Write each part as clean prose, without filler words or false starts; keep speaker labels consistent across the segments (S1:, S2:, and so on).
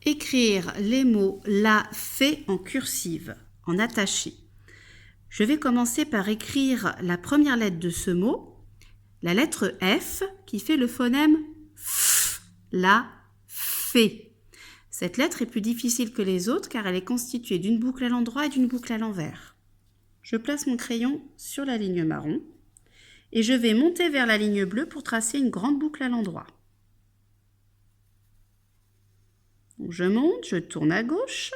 S1: écrire les mots la, fait en cursive, en attaché. Je vais commencer par écrire la première lettre de ce mot, la lettre F qui fait le phonème F, la, fait. Cette lettre est plus difficile que les autres car elle est constituée d'une boucle à l'endroit et d'une boucle à l'envers. Je place mon crayon sur la ligne marron et je vais monter vers la ligne bleue pour tracer une grande boucle à l'endroit. Je monte, je tourne à gauche,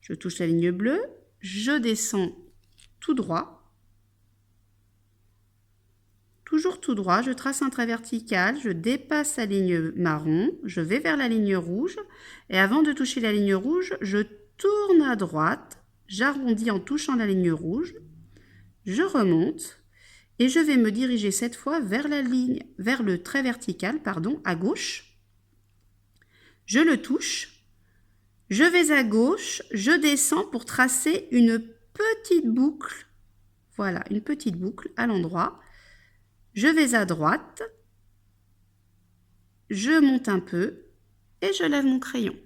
S1: je touche la ligne bleue, je descends tout droit, toujours tout droit, je trace un trait vertical, je dépasse la ligne marron, je vais vers la ligne rouge et avant de toucher la ligne rouge, je tourne à droite, j'arrondis en touchant la ligne rouge, je remonte et je vais me diriger cette fois vers le trait vertical, à gauche. Je le touche, je vais à gauche, je descends pour tracer une petite boucle. Voilà, une petite boucle à l'endroit. Je vais à droite, je monte un peu et je lève mon crayon.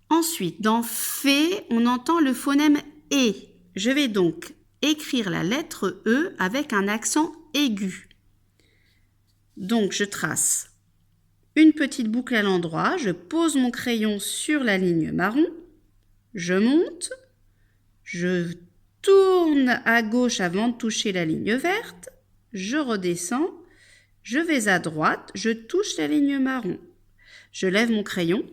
S1: Ensuite, dans fait, on entend le phonème E. Je vais donc écrire la lettre E avec un accent aigu. Donc, je trace une petite boucle à l'endroit, je pose mon crayon sur la ligne marron, je monte, je tourne à gauche avant de toucher la ligne verte, je redescends, je vais à droite, je touche la ligne marron. Je lève mon crayon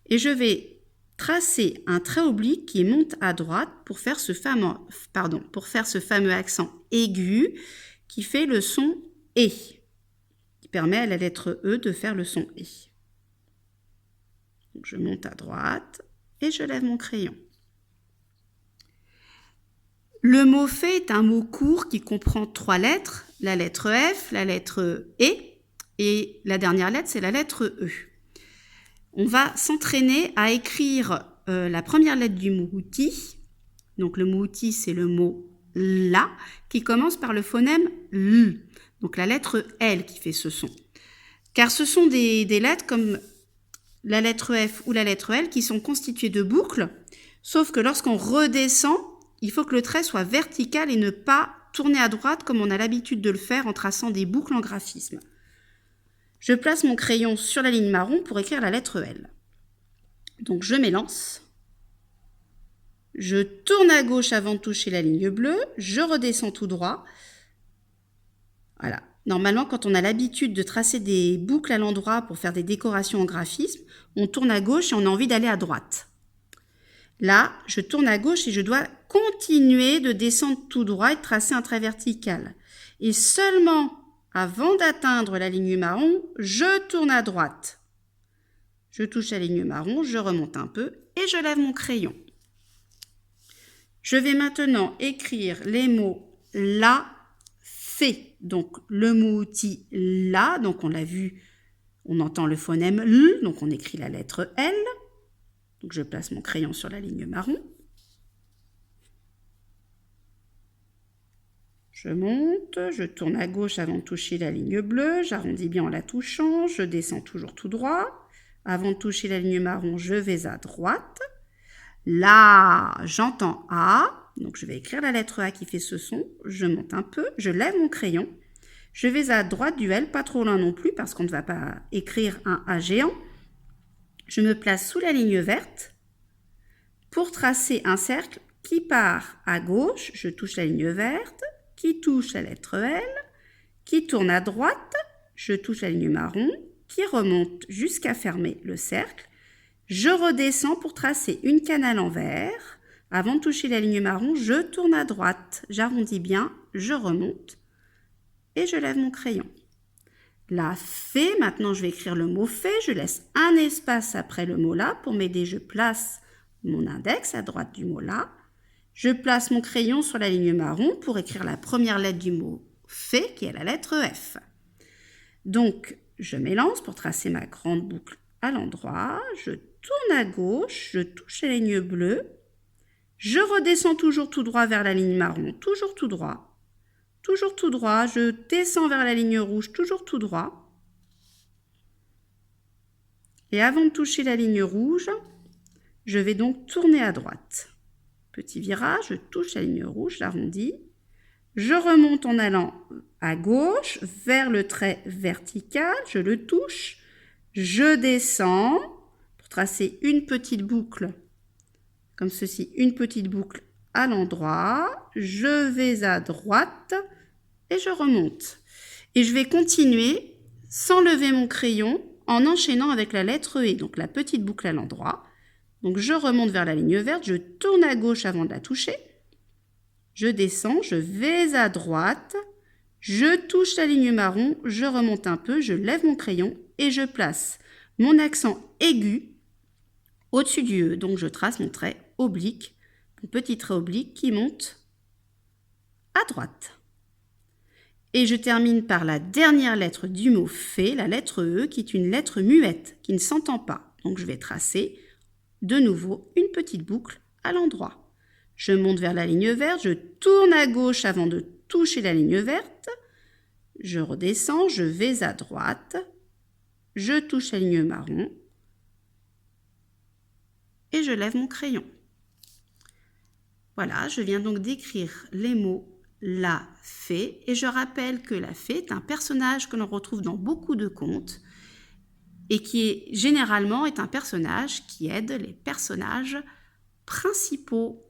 S1: et je vais tracer un trait oblique qui monte à droite pour faire ce fameux accent aigu qui fait le son « et ». Permet à la lettre E de faire le son « E ». Donc je monte à droite et je lève mon crayon. Le mot « fait » est un mot court qui comprend 3 lettres, la lettre F, la lettre E et la dernière lettre, c'est la lettre E. On va s'entraîner à écrire la première lettre du mot « outil ». Donc le mot « outil », c'est le mot « la » qui commence par le phonème « l ». Donc la lettre L qui fait ce son. Car ce sont des lettres comme la lettre F ou la lettre L qui sont constituées de boucles, sauf que lorsqu'on redescend, il faut que le trait soit vertical et ne pas tourner à droite comme on a l'habitude de le faire en traçant des boucles en graphisme. Je place mon crayon sur la ligne marron pour écrire la lettre L. Donc je m'élance. Je tourne à gauche avant de toucher la ligne bleue, je redescends tout droit. Voilà. Normalement, quand on a l'habitude de tracer des boucles à l'endroit pour faire des décorations en graphisme, on tourne à gauche et on a envie d'aller à droite. Là, je tourne à gauche et je dois continuer de descendre tout droit et de tracer un trait vertical. Et seulement avant d'atteindre la ligne marron, je tourne à droite. Je touche la ligne marron, je remonte un peu et je lève mon crayon. Je vais maintenant écrire les mots « la », fait. Donc le mot outil là, donc on l'a vu, on entend le phonème L, donc on écrit la lettre L. Donc je place mon crayon sur la ligne marron. Je monte, je tourne à gauche avant de toucher la ligne bleue, j'arrondis bien en la touchant, je descends toujours tout droit. Avant de toucher la ligne marron, je vais à droite. Là, j'entends A. Donc, je vais écrire la lettre A qui fait ce son. Je monte un peu, je lève mon crayon. Je vais à droite du L, pas trop loin non plus parce qu'on ne va pas écrire un A géant. Je me place sous la ligne verte pour tracer un cercle qui part à gauche. Je touche la ligne verte, qui touche la lettre L, qui tourne à droite. Je touche la ligne marron, qui remonte jusqu'à fermer le cercle. Je redescends pour tracer une canne à l'envers. Avant de toucher la ligne marron, je tourne à droite, j'arrondis bien, je remonte et je lève mon crayon. La fait, maintenant je vais écrire le mot fait, je laisse un espace après le mot là. Pour m'aider, je place mon index à droite du mot là. Je place mon crayon sur la ligne marron pour écrire la première lettre du mot fait qui est la lettre F. Donc je m'élance pour tracer ma grande boucle à l'endroit, je tourne à gauche, je touche la ligne bleue. Je redescends toujours tout droit vers la ligne marron, toujours tout droit. toujours tout droit, je descends vers la ligne rouge, toujours tout droit. Et avant de toucher la ligne rouge, je vais donc tourner à droite. Petit virage, je touche la ligne rouge, j'arrondis. Je remonte en allant à gauche vers le trait vertical, je le touche. Je descends pour tracer une petite boucle, comme ceci, une petite boucle à l'endroit. Je vais à droite et je remonte. Et je vais continuer sans lever mon crayon en enchaînant avec la lettre E, donc la petite boucle à l'endroit. Donc je remonte vers la ligne verte, je tourne à gauche avant de la toucher. Je descends, je vais à droite, je touche la ligne marron, je remonte un peu, je lève mon crayon et je place mon accent aigu au-dessus du E. Donc je trace mon trait oblique, mon petit trait oblique qui monte à droite. Et je termine par la dernière lettre du mot fait, la lettre E, qui est une lettre muette, qui ne s'entend pas. Donc je vais tracer de nouveau une petite boucle à l'endroit. Je monte vers la ligne verte, je tourne à gauche avant de toucher la ligne verte. Je redescends, je vais à droite. Je touche la ligne marron. Et je lève mon crayon. Voilà, je viens donc d'écrire les mots la fée. Et je rappelle que la fée est un personnage que l'on retrouve dans beaucoup de contes et qui généralement est un personnage qui aide les personnages principaux.